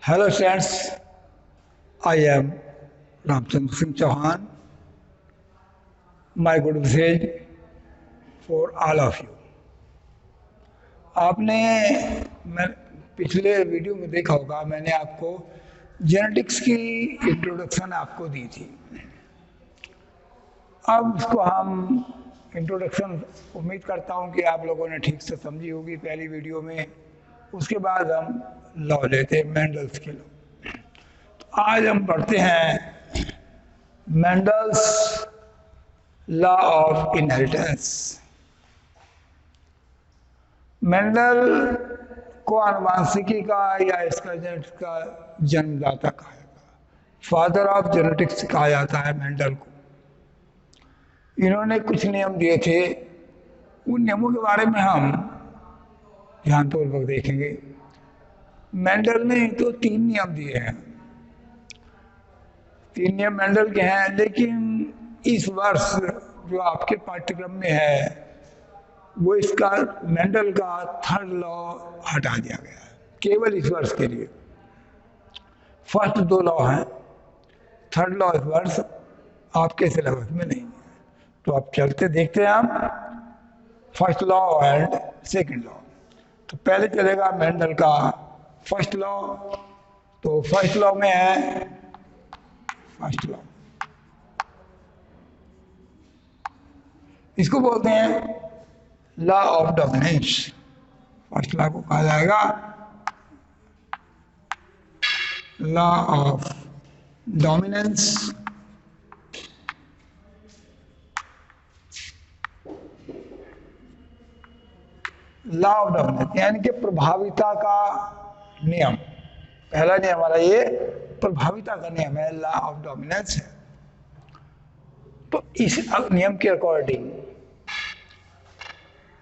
Hello friends, I am Ramchandra Singh Chauhan. My good message for all of you. आपने मैं पिछले video में देखा होगा, मैंने आपको जेनेटिक्स की इंट्रोडक्शन आपको दी थी। अब उसको हम इंट्रोडक्शन उम्मीद करता हूँ कि आप लोगों ने ठीक से समझी होगी पहली वीडियो में। उसके बाद हम लॉ लेते हैं, मेंडल्स के लॉ। आज हम पढ़ते हैं Mendel's law of inheritance. Mendel को आनुवांशिकी का या इसका जेनेटिक्स का जन्मदाता कहा जाता है, फादर ऑफ जेनेटिक्स कहा जाता है मेंडल को। इन्होंने कुछ नियम दिए थे, उन नियमों के बारे में हम ध्यानपूर्वक देखेंगे। मेंडल ने तो 3 नियम दिए हैं, 3 नियम मेंडल के हैं, लेकिन इस वर्ष जो आपके पाठ्यक्रम में है वो इसका मेंडल का 3rd लॉ हटा दिया गया है, केवल इस वर्ष के लिए। फर्स्ट 2 लॉ हैं, 3rd लॉ इस वर्ष आपके सिलेबस में नहीं है। तो आप चलते देखते हैं हम first law and second law. तो पहले चलेगा मेंडल का फर्स्ट लॉ। तो फर्स्ट लॉ में है, फर्स्ट लॉ इसको बोलते हैं law of dominance. First law को कहा जाएगा law of dominance. Law of dominance यानी कि प्रभाविता का नियम। पहला नियम हमारा ये प्रभाविता का नियम है, लॉ ऑफ डोमिनेंस है। तो इस नियम के अकॉर्डिंग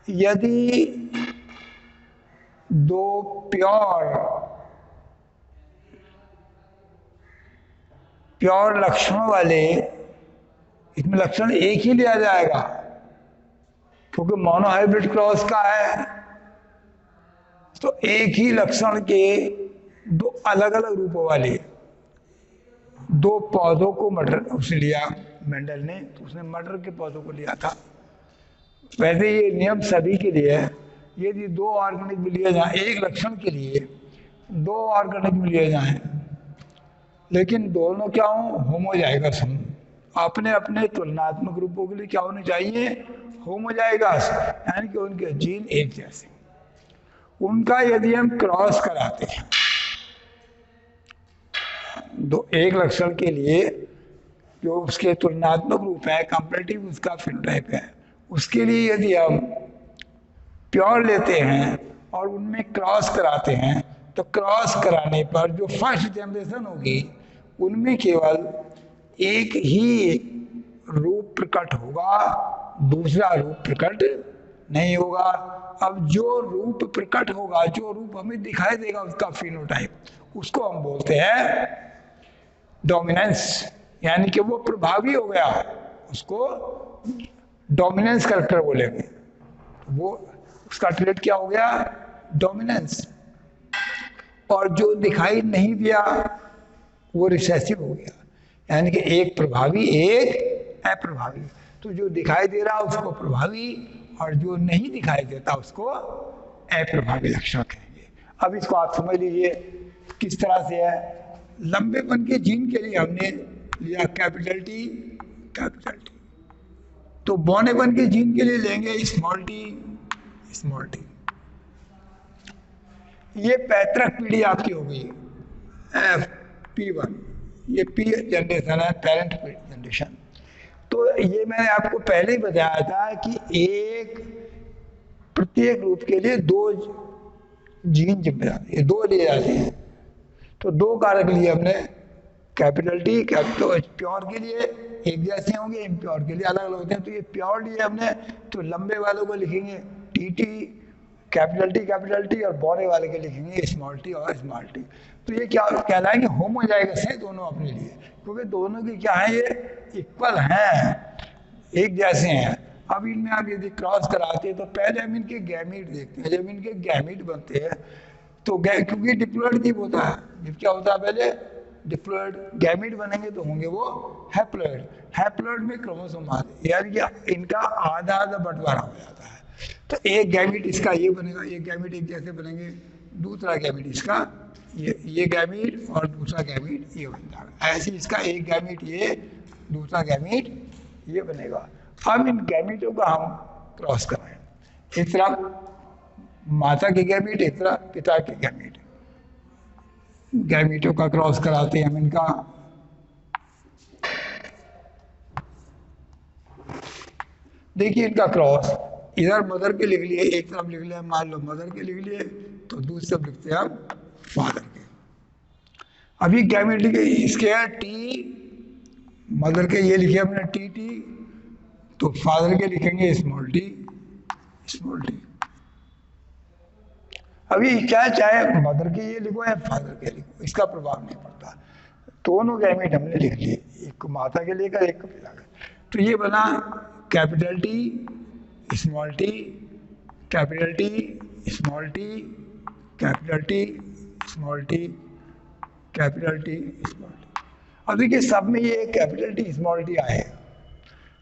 यदि 2 प्योर लक्षणों वाले, इसमें लक्षण एक ही लिया जाएगा क्योंकि मोनोहाइब्रिड क्रॉस का है, तो एक ही लक्षण के 2 अलग अलग रूपों वाले 2 पौधों को मटर उसने लिया मेंडल ने। तो उसने मटर के पौधों को लिया था। वैसे ये नियम सभी के लिए है। यदि 2 ऑर्गेनिज्म लिए जाए, एक लक्षण के लिए 2 ऑर्गेनिज्म लिए जाएं, लेकिन दोनों क्या हो, होमोजाइगस हों, अपने अपने तुलनात्मक रूपों के लिए क्या होने चाहिए, होमोजाइगस, यानी कि उनके जीन एक जैसे। उनका यदि हम क्रॉस कराते हैं, एक लक्षण के लिए जो उसके तुलनात्मक रूप है, कंपैरेटिव उसका फिनोटाइप है, उसके लिए यदि हम प्योर लेते हैं और उनमें क्रॉस कराते हैं, तो क्रॉस कराने पर जो फर्स्ट जनरेशन होगी उनमें केवल एक ही रूप प्रकट होगा, दूसरा रूप प्रकट नहीं होगा। अब जो रूप प्रकट होगा, जो रूप हमें दिखाई देगा उसका फिनोटाइप, उसको हम बोलते हैं डोमिनेंस, यानी कि वो प्रभावी हो गया, उसको डोमिनेंस कैरेक्टर बोलेंगे। वो उसका ट्रेड क्या हो गया, डोमिनेंस। और जो दिखाई नहीं दिया वो रिसेसिव हो गया, यानी कि एक प्रभावी एक अप्रभावी। तो जो दिखाई दे रहा उसको प्रभावी और जो नहीं दिखाई देता उसको अप्रभावी लक्षण कहेंगे। अब इसको आप समझ लीजिए किस तरह से है। लंबेपन के जीन के लिए हमने लिया कैपिटल टी, कैपिटल टी। तो बौनेपन के जीन के लिए लेंगे स्मॉल टी, स्मॉल टी। ये पैतृक पीढ़ी आपकी हो गई P1, ये P जनरेशन है, पेरेंट जनरेशन। तो ये मैंने आपको पहले ही बताया था कि प्रत्येक रूप के लिए 2 जीन जिम्मेदार है, 2 लिए जाते हैं। तो 2 कारक लिए हमने, कैपिटल टी, कैपिटल प्योर के लिए एक जैसे होंगे, इम्प्योर के लिए अलग अलग होते हैं। तो ये प्योर लिए हमने, तो लंबे वालों को लिखेंगे टी टी, कैपिटल टी, और बौने वाले के लिखेंगे स्मॉल टी और स्मॉल टी। तो ये क्या कहलाएंगे, होमोजाइगस है दोनों अपने लिए, क्योंकि दोनों की क्या है, ये इक्वल हैं, एक जैसे हैं। अब इनमें आप यदि क्रॉस कराते हैं तो पहले हम इनके गैमीट देखते हैं। जब इनके गैमीट बनते हैं तो क्योंकि डिप्लॉइड जीव होता है, जब क्या होता है पहले डिप्लॉयड, गैमीट बनेंगे तो होंगे वो हैप्लॉयड। हैप्लॉयड में क्रोमोसोम आते, यानी कि इनका आधा आधा बंटवारा हो जाता है। तो एक गैमीट इसका ये बनेगा, एक गैमीट एक जैसे बनेंगे, दूसरा गैमीट इसका ये गैमीट और दूसरा गैमीट ये बन जाएगा। ऐसे इसका एक गैमीट ये, दूसरा गैमीट ये बनेगा। अब इन गैमीटों को हम क्रॉस कराएं, एक तरफ माता के गैमीट, एक तरफ पिता के गैमीट, गैमीटों का क्रॉस कराते हैं हम इनका। देखिए इनका क्रॉस, इधर मदर के लिख लिए, एक तरफ लिख लिया मान लो मदर के लिख लिए, तो दूसरी तरफ लिखते हैं हम फादर के। अभी गैमीट लिखे इसके है टी, मदर के ये लिखे हमने टी टी, तो फादर के लिखेंगे स्मॉल टी स्मॉल टी। अभी क्या चाहे मदर के ये लिखो या फादर के लिखो, इसका प्रभाव नहीं पड़ता। दोनों गैमीट हमने लिख लिए, एक को माता के लेकर एक को पिता का। तो ये बना capital T small T, capital T small T, capital T small T, capital T small T. अब देखिए सब में ये कैपिटल टी स्मॉल टी आए,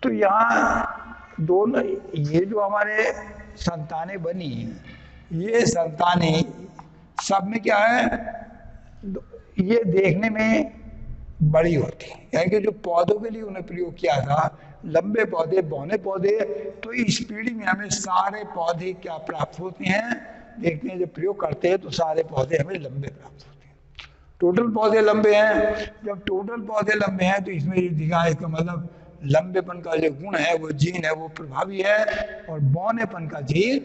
तो यहाँ दोनों ये जो हमारे संतानें बनी, ये संतानें सब में क्या है, ये देखने में बड़ी होती है, यानी कि जो पौधों के लिए उन्हें प्रयोग किया था, लंबे पौधे बौने पौधे, तो इस पीढ़ी में हमें सारे पौधे क्या प्राप्त होते हैं, देखते हैं जब प्रयोग करते हैं तो सारे पौधे हमें लंबे प्राप्त होते हैं। टोटल पौधे लंबे हैं, जब टोटल पौधे लंबे हैं तो इसमें ये दिखा, इसका मतलब लंबेपन का जो गुण है वो जीन है वो प्रभावी है, और बौनेपन का जीन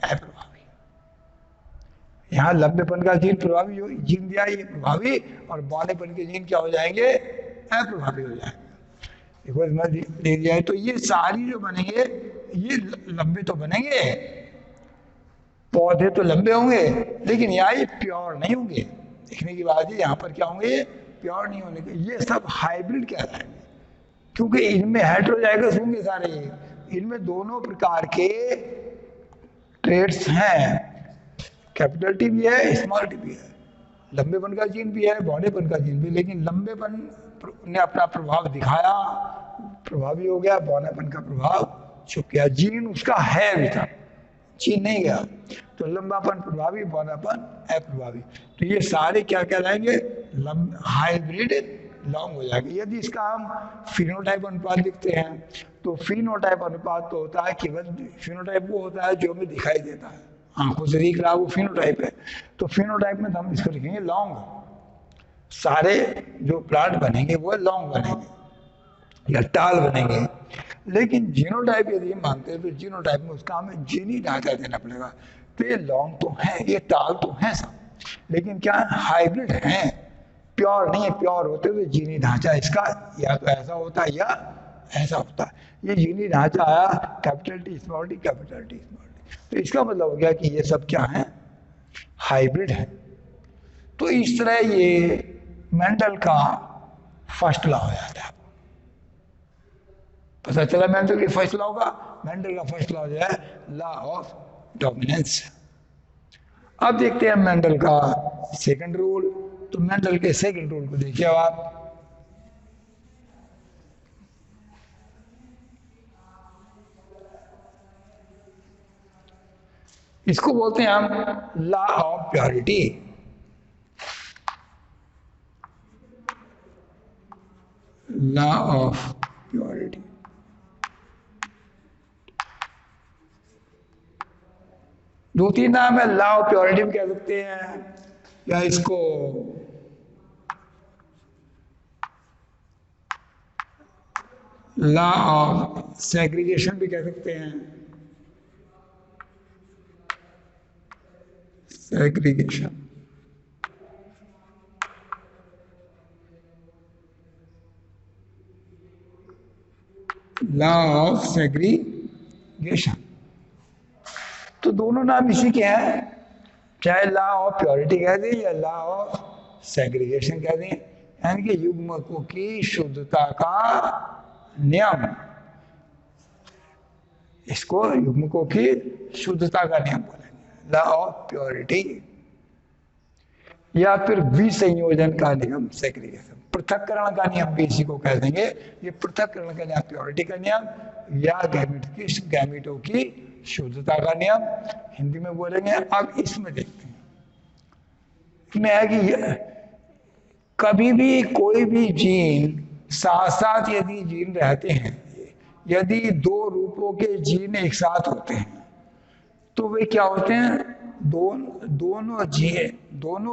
अप्रभावी। यहाँ लंबेपन का जीन प्रभावी हो, जीन दिया ये प्रभावी, और बौनेपन के जीन क्या हो जाएंगे, अप्रभावी हो जाएंगे। देखो इसमें दे दिया है, तो ये सारी जो बनेंगे ये लंबे तो बनेंगे, पौधे तो लंबे होंगे, लेकिन यहाँ ये प्योर नहीं होंगे। देखने की बात है यहाँ पर क्या होंगे, प्योर नहीं होने के, ये सब हाइब्रिड कहलाएंगे, क्योंकि इनमें हेटेरोजाइगस होंगे सारे, इनमें दोनों प्रकार के ट्रेड्स हैं, कैपिटल टी भी है स्मॉल टी भी है, लंबेपन का जीन भी है बौनेपन का जीन भी, लेकिन लंबेपन ने अपना प्रभाव दिखाया, प्रभावी हो गया, बौनेपन का प्रभाव छुप गया, जीन उसका है अभी तक, जीन नहीं गया, तो लंबापन प्रभावी, बौनापन अप्रभावी। तो ये सारे क्या कहलाएंगे, हाइब्रिड लॉन्ग हो जाएगी। यदि इसका हम फिनोटाइप अनुपात लिखते हैं, तो फिनोटाइप अनुपात तो होता है केवल, फिनोटाइप वो होता है जो हमें दिखाई देता है, आंखों से दिख रहा वो फिनोटाइप है। तो फिनोटाइप में हम इसको लिखेंगे लॉन्ग, सारे जो प्लांट बनेंगे वो लॉन्ग बनेंगे या टाल बनेंगे। लेकिन जीनोटाइप यदि मानते हैं तो जीनोटाइप में उसका हमें जीनी ढांचा देना पड़ेगा। तो ये लॉन्ग तो है, ये टाल तो है सब, लेकिन क्या हाइब्रिड है, प्योर नहीं है। प्योर होते तो जीनी ढांचा इसका या तो ऐसा होता है या ऐसा होता है। ये जीनी ढांचा आया capital T small T, capital T small T, तो इसका मतलब हो गया कि ये सब क्या है, हाइब्रिड है। तो इस तरह ये मेंडल का फर्स्ट लॉ हो जाता है। पता चला मेंडल के फर्स्ट लॉ का, मेंडल का फर्स्ट लॉ जो है लॉ ऑफ डोमिनेंस। अब देखते हैं मेंडल का सेकंड रूल। तो मेंडल के सेकंड रूल को देखिए आप, इसको बोलते हैं हम law of purity. Law of purity, दो तीन नाम है, लॉ ऑफ प्योरिटी भी कह सकते हैं, या इसको लॉ ऑफ सेग्रीगेशन भी कह सकते हैं। सेग्रीगेशन, लॉ ऑफ सेग्रीगेशन, तो दोनों नाम इसी के हैं, चाहे लॉ ऑफ प्योरिटी कह दें या लॉ ऑफ सेग्रीगेशन कह दें, यानी कि युग्मकों की शुद्धता का नियम, इसको युग्मकों की शुद्धता का नियम बोलेंगे, लॉ ऑफ प्योरिटी। या फिर विसंयोजन का नियम, सेग्रीगेशन, पृथक्करण का नियम भी इसी को कह देंगे। ये पृथक्करण का नियम, प्योरिटी का नियम, या गैमीटों की शुद्धता का नियम, हिंदी में बोलेंगे। अब इसमें देखते हैं, इसमें है कि कभी भी कोई भी जीन साथ साथ यदि जीन रहते हैं, यदि दो रूपों के जीन एक साथ होते हैं तो वे क्या होते हैं, दोनों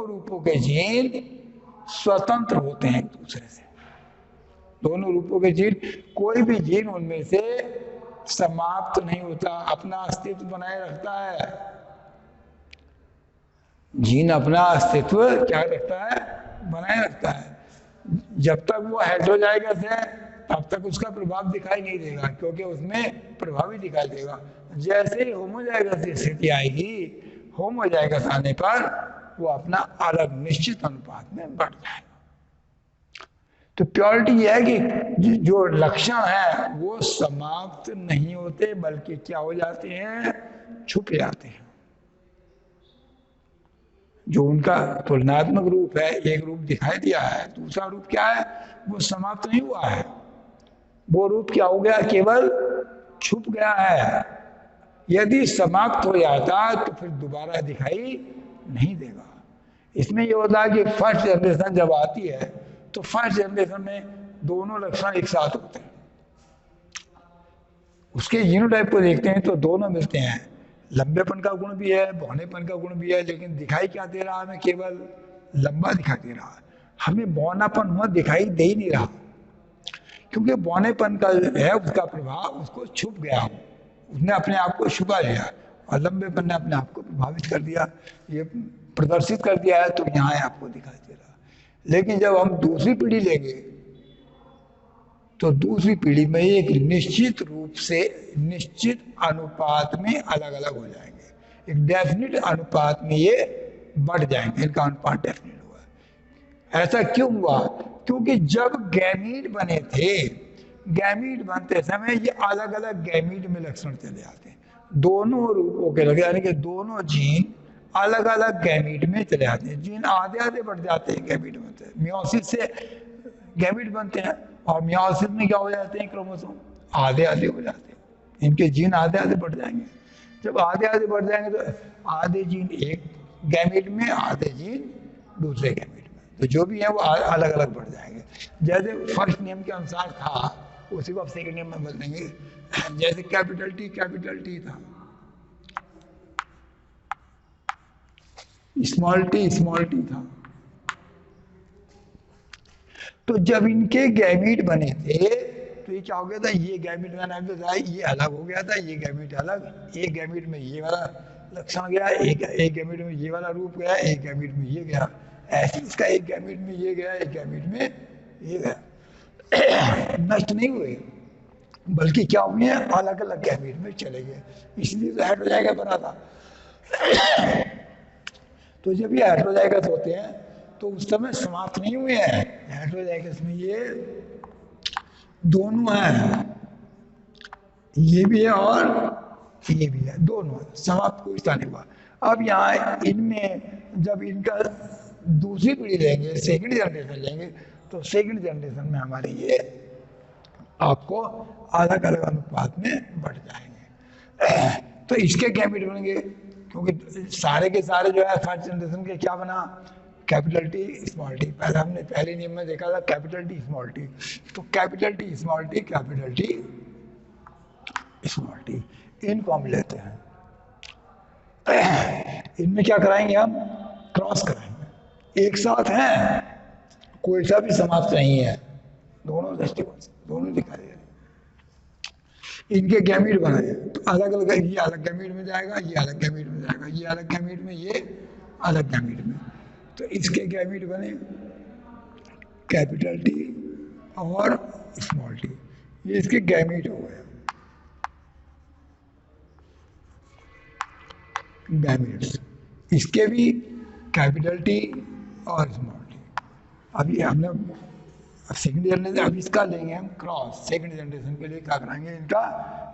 रूपों के जीन स्वतंत्र होते हैं एक दूसरे से। दोनों रूपों के जीन, कोई भी जीन उनमें से समाप्त नहीं होता, अपना अस्तित्व बनाए रखता है। जीन अपना अस्तित्व क्या रखता है, बनाए रखता है। जब तक वो हेटेरोजाइगस है तब तक उसका प्रभाव दिखाई नहीं देगा, क्योंकि उसमें प्रभाव ही दिखाई देगा। जैसे ही होमोजाइगस की स्थिति आएगी, होमोजाइगस आने पर वो अपना अलग निश्चित अनुपात में बढ़ जाएगा। तो प्योरिटी यह है कि जो लक्षण है वो समाप्त नहीं होते, बल्कि क्या हो जाते हैं, छुप जाते हैं। जो उनका तुलनात्मक रूप है, एक रूप दिखाई दिया है, दूसरा रूप क्या है, वो समाप्त नहीं हुआ है। वो रूप क्या हो गया, केवल छुप गया है। यदि समाप्त हो जाता तो फिर दोबारा दिखाई नहीं देगा। इसमें ये होता है कि फर्स्ट जनरेशन जब आती है तो फर्स्ट जनरेशन में दोनों लक्षण एक साथ होते हैं। उसके जीनोटाइप को देखते हैं तो दोनों मिलते हैं, लंबेपन का गुण भी है, बौनेपन का गुण भी है, लेकिन दिखाई क्या दे रहा है, हमें केवल लंबा दिखाई दे रहा है। हमें बौनापन हुआ दिखाई दे ही नहीं रहा, क्योंकि बौनेपन का है उसका प्रभाव उसको छुप गया, उसने अपने आप को छुपा लिया, और लंबेपन ने अपने आप को प्रभावित कर दिया, ये प्रदर्शित कर दिया है, तो यहाँ आपको दिखाई दे रहा। लेकिन जब हम दूसरी पीढ़ी लेंगे तो दूसरी पीढ़ी में एक निश्चित रूप से निश्चित अनुपात में अलग अलग हो जाएंगे, एक डेफिनेट अनुपात में ये बढ़ जाएंगे, इनका अनुपात डेफिनेट हुआ। ऐसा क्यों हुआ, क्योंकि जब गैमीट बने थे, गैमीट बनते समय ये अलग अलग गैमीट में लक्षण चले आते हैं, दोनों रूपों के लगे, यानी कि दोनों जीन अलग अलग गैमीट में चले आते हैं। जीन आधे आधे बढ़ जाते हैं, गैमीट बनते हैं, मियोसिस से गैमीट बनते हैं, और मियोसिस में क्या हो जाते हैं, क्रोमोसोम आधे आधे हो जाते हैं, इनके जीन आधे आधे बढ़ जाएंगे। जब आधे आधे बढ़ जाएंगे तो आधे जीन एक गैमीट में, आधे जीन दूसरे गैमीट में, तो जो भी है वो अलग अलग बढ़ जाएंगे। जैसे फर्स्ट नियम के अनुसार था उसी को आप सेकंड नियम में बदलेंगे। जैसे कैपिटल टी था, स्मॉल टी था, तो जब इनके गैमीट बने थे तो ये क्या हो गया था, ये गैमीट में ये अलग हो गया था, ये गैमीट अलग, एक गैमीट में ये वाला लक्षण गया, एक गैमीट में ये वाला रूप गया, एक गैमीट में ये गया, ऐसे इसका एक गैमीट में ये गया, एक गैमीट में ये गया। नष्ट नहीं हुए, बल्कि क्या हुए हैं, अलग अलग गैमीट में चले गए, इसलिए तो हेटेरोजाइगस बना था। तो जब ये हेटेरोजाइगस होते हैं तो उस समय समाप्त नहीं हुए हैं, हेटेरोजाइगस में ये दोनों हैं, ये भी है और ये भी है, दोनों समाप्त कोई सा नहीं हुआ। अब यहाँ इनमें जब इनका दूसरी पीढ़ी लेंगे, सेकंड जनरेशन लेंगे, तो सेकंड जनरेशन में हमारे ये आपको अलग अलग अनुपात में बढ़ जाएंगे। तो इसके गैमीट बनेंगे, क्योंकि सारे के सारे जो है फर्स्ट जनरेशन के क्या बना, कैपिटल टी स्मॉल टी। पहले हमने पहले नियम में देखा था कैपिटल टी स्मॉल टी, तो capital T small T, capital T small T, इनको हम लेते हैं। इनमें क्या कराएंगे, हम क्रॉस कराएंगे, एक साथ हैं, कोई सा भी समाप्त नहीं है, दोनों दृष्टिकोण से दोनों दिखाई दे रहे हैं। इनके गैमीट बनाए तो अलग अलग, ये अलग गैमीट में जाएगा, ये अलग गैमीट में जाएगा, ये अलग गैमीट में, ये अलग गैमीट में, तो इसके गैमीट बने कैपिटल टी और स्मॉल टी, ये इसके गैमीट हो गए, गैमीट्स, इसके भी कैपिटल टी और स्मॉल टी। अभी हमने सेकंड जनरेशन, अब इसका लेंगे हम क्रॉस, सेकंड जनरेशन के लिए क्या कराएंगे, इनका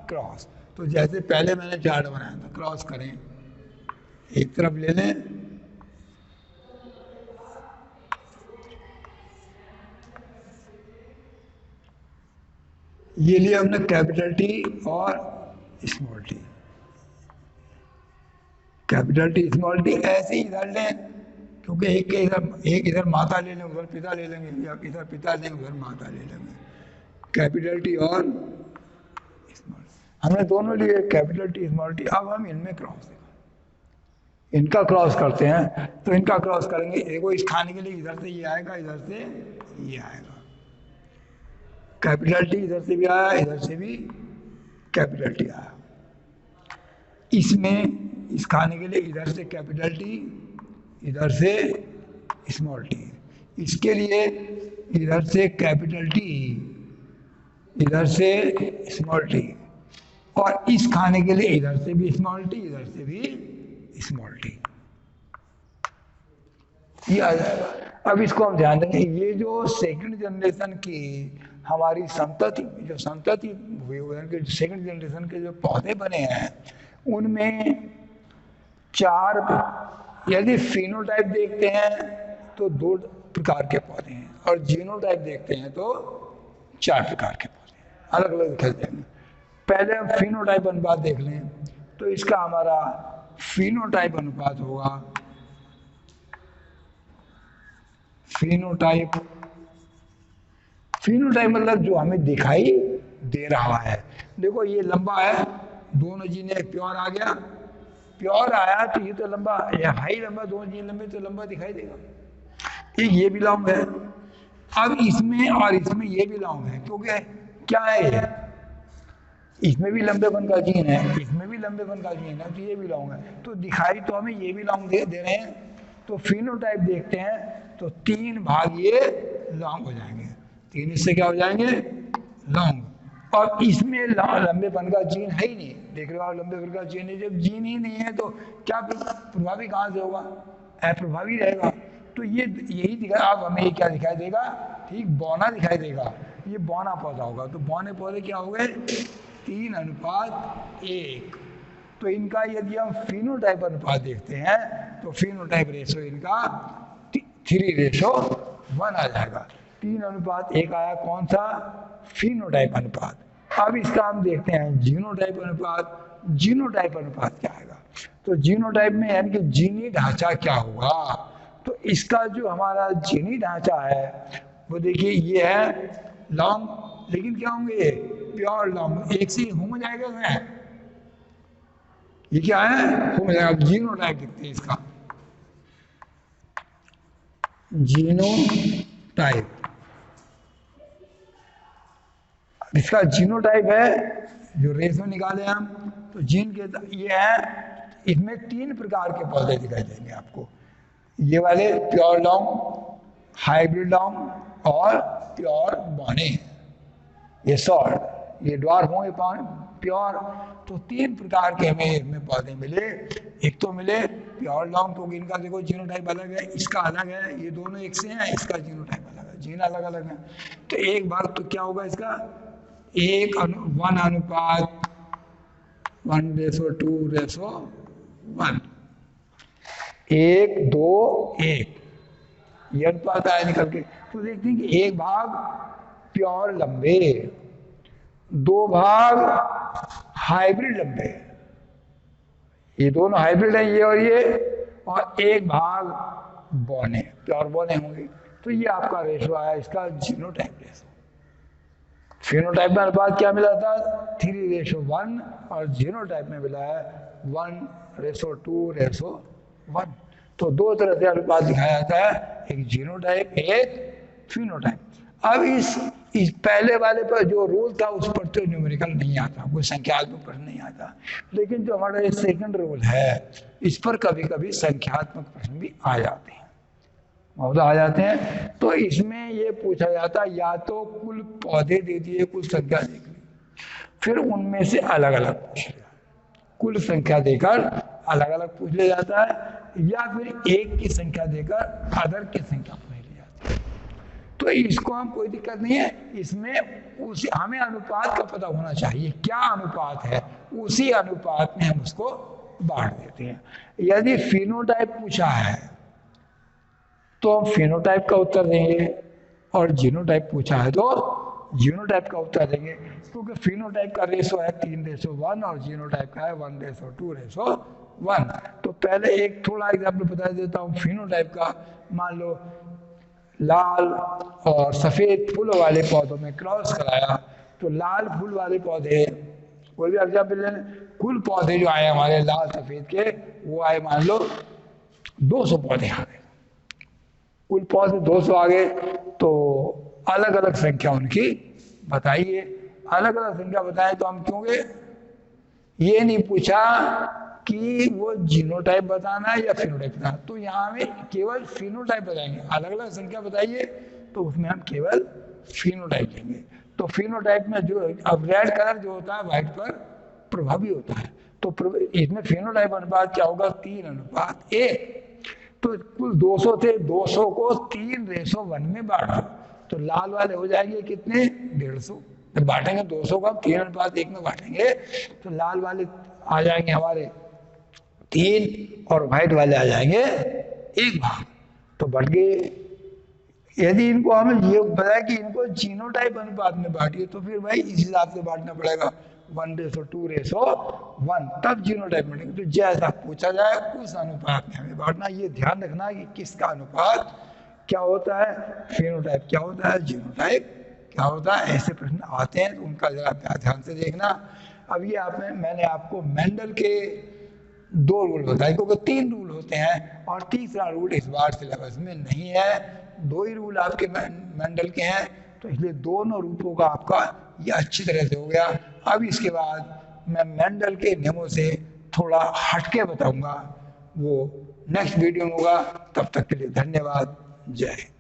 क्रॉस। तो जैसे पहले मैंने चार्ट बनाया था, क्रॉस करें, एक तरफ ले लें, ये लिया हमने कैपिटल टी और small T. Capital T small T ऐसे ही इधर लें, क्योंकि एक इधर माता ले लें, उधर पिता ले लेंगे, या इधर पिता लें उधर माता ले लेंगे। कैपिटल टी और स्मॉल, हमने दोनों लिए कैपिटल टी स्मॉल टी। अब हम इनमें क्रॉस, इनका क्रॉस करते हैं, तो इनका क्रॉस करेंगे। देखो इस खाने के लिए इधर से ये आएगा, इधर से ये आएगा। कैपिटल टी इधर से भी आया, इधर से भी कैपिटल टी आया। इसमें इस खाने के लिए इधर से कैपिटल टी, इधर से स्मॉल टी। इसके लिए इधर से कैपिटल टी, इधर से स्मॉल टी, और इस खाने के लिए इधर से भी स्मॉल टी, इधर से भी स्मॉल टी, ये आ जाएगा। अब इसको हम ध्यान देंगे, ये जो सेकंड जनरेशन की हमारी संतति, जो संतति हुई है, सेकंड जनरेशन के जो पौधे बने हैं, उनमें 4, यदि फिनोटाइप देखते हैं तो 2 प्रकार के पौधे हैं, और जीनोटाइप देखते हैं तो 4 प्रकार के पौधे हैं, अलग अलग दिखाई देंगे। पहले हम फिनोटाइप अनुपात देख लें, तो इसका हमारा फिनोटाइप अनुपात होगा, फिनोटाइप मतलब जो हमें दिखाई दे रहा है। देखो ये लंबा है, दोनों जीन, एक प्योर आ गया, प्योर आया तो ये तो लंबा, ये हाई लंबा, दोनों जीन लंबे तो लंबा दिखाई देगा। एक ये भी लॉन्ग है। अब इसमें और इसमें ये भी लॉन्ग है, क्योंकि क्या है ये, इसमें भी लंबेपन का जीन है, इसमें भी लंबेपन का जीन है, तो ये भी लॉन्ग है, तो दिखाई तो हमें ये भी लॉन्ग दे रहे हैं। तो फिनोटाइप देखते हैं तो 3 भाग ये लॉन्ग हो जाएंगे, 3 इससे क्या हो जाएंगे, लॉन्ग। और इसमें लंबेपन का जीन है ही नहीं, देख रहे हो आप, लंबेपन का जीन है। जब जीन ही नहीं है तो क्या प्रभावी कहाँ से होगा, अप्रभावी रहेगा। तो ये यही दिखा, अब हमें ये क्या दिखाई देगा, ठीक बौना दिखाई देगा, ये बौना पौधा होगा। तो बौने पौधे क्या हो गए, 3:1। तो इनका यदि हम फिनोटाइप अनुपात देखते हैं तो फिनोटाइप रेशो इनका 3:1 आ जाएगा। 3:1 आया, कौन सा, फिनोटाइप अनुपात। अब इसका हम देखते हैं जीनोटाइप अनुपात। जीनोटाइप अनुपात क्या आएगा, तो जीनोटाइप में यानी कि जीनी ढांचा क्या होगा। तो इसका जो हमारा जीनी ढांचा है वो देखिए ये है लॉन्ग, लेकिन क्या होंगे ये प्योर लॉन्ग, एक से हो जाएगा मैं, ये क्या है, हो जाएगा। जीनोटाइप दिखते हैं इसका, जीनोटाइप, इसका जीनोटाइप है जो रेशो निकाले हम, तो जीन के ये है, इसमें 3 प्रकार के पौधे दिखाई देंगे आपको, ये वाले प्योर लॉन्ग, हाइब्रिड लॉन्ग और प्योर बौने। ये शॉर्ट, ये ड्वार्फ होंगे प्योर। तो 3 प्रकार के हमें इसमें पौधे मिले। एक तो मिले प्योर लॉन्ग, तो इनका देखो जीनोटाइप अलग है, इसका अलग है, ये दोनों एक से हैं, इसका जीनोटाइप अलग है, जीन अलग अलग है। तो एक भाग तो क्या होगा इसका, 1:1, 1:2:1, 1:2:1, ये अनुपात आया निकल के। तो देखते हैं कि एक भाग प्योर लंबे, 2 भाग हाइब्रिड लंबे, ये दोनों हाइब्रिड है, ये और एक भाग बौने, प्योर बौने होंगे। तो ये आपका रेशो आया इसका जीनोटाइप रेशो। फिनोटाइप में अनुपात क्या मिला था, 3:1, और जीनोटाइप में मिला है 1:2:1। तो 2 तरह से अनुपात दिखाया जाता है, एक जीनोटाइप, एक फिनोटाइप। अब इस पहले वाले पर जो रूल था उस पर तो न्यूमेरिकल नहीं आता, कोई संख्यात्मक प्रश्न नहीं आता, लेकिन जो हमारा ये सेकंड रूल है इस पर कभी कभी संख्यात्मक प्रश्न भी आ जाते हैं, मौजूद आ जाते हैं। तो इसमें ये पूछा जाता है, या तो कुल पौधे दे दिए, कुल संख्या देख ली, फिर उनमें से अलग अलग पूछ लिया, कुल संख्या देकर अलग अलग पूछ लिया जाता है, या फिर एक की संख्या देकर अदर की संख्या पूछ ली जाती है। तो इसको हम कोई दिक्कत नहीं है, इसमें हमें अनुपात का पता होना चाहिए, क्या अनुपात है, उसी अनुपात में हम उसको बांट देते हैं। यदि फिनोटाइप पूछा है तो हम फिनोटाइप का उत्तर देंगे, और जीनोटाइप पूछा है तो जीनोटाइप का उत्तर देंगे, क्योंकि फिनोटाइप का रेशो है 3:1 और जीनोटाइप का है 1:2:1। तो पहले एक थोड़ा एग्जाम्पल बता देता हूँ फिनोटाइप का। मान लो लाल और सफेद फूलों वाले पौधों में क्रॉस कराया, तो लाल फूल वाले पौधे, कोई भी एग्जाम्पल लें, कुल पौधे जो आए हमारे लाल सफेद के, वो आए मान लो 200 पौधे आ गए, कुल पौधे 200 आ गए। तो अलग अलग संख्या उनकी बताइए। अलग अलग संख्या बताए तो हम क्योंकि ये नहीं पूछा कि वो जीनोटाइप बताना है या फिनोटाइप बताना, तो यहाँ हमें केवल फिनोटाइप बताएंगे। अलग अलग संख्या बताइए तो उसमें हम केवल फिनोटाइप लेंगे। तो फिनोटाइप में जो अब रेड कलर जो होता है व्हाइट पर प्रभावी होता है, तो इसमें फिनोटाइप अनुपात क्या होगा, 3:1। तो कुल 200 थे, 200 को 3:1 में बांट दो, तो लाल वाले हो जाएंगे कितने, 150। जब बांटेंगे 200 को 3:1 में बांटेंगे तो लाल वाले आ जाएंगे हमारे 3 और व्हाइट वाले आ जाएंगे 1 भाग, तो बढ़ गए। यदि इनको हमें ये बताया कि इनको जीनोटाइप अनुपात में बांटिए, तो फिर भाई इस हिसाब से बांटना पड़ेगा 1:2:1, तब जीनोटाइप बनेंगे। तो जैसा पूछा जाए उस अनुपात में हमें बांटना। ये ध्यान रखना कि किसका अनुपात क्या होता है, फिनोटाइप क्या होता है, जीनोटाइप क्या होता है। ऐसे प्रश्न आते हैं तो उनका जरा ध्यान से देखना। अब ये मैंने आपको मेंडल के 2 रूल बताए, क्योंकि 3 रूल होते हैं और तीसरा रूल इस बार सिलेबस में नहीं है। 2 ही रूल आपके मेंडल के हैं, तो इसलिए दोनों रूपों का आपका ये अच्छी तरह से हो गया। अब इसके बाद मैं मेंडल के नियमों से थोड़ा हटके बताऊंगा, वो नेक्स्ट वीडियो में होगा। तब तक के लिए धन्यवाद। जय हिंद।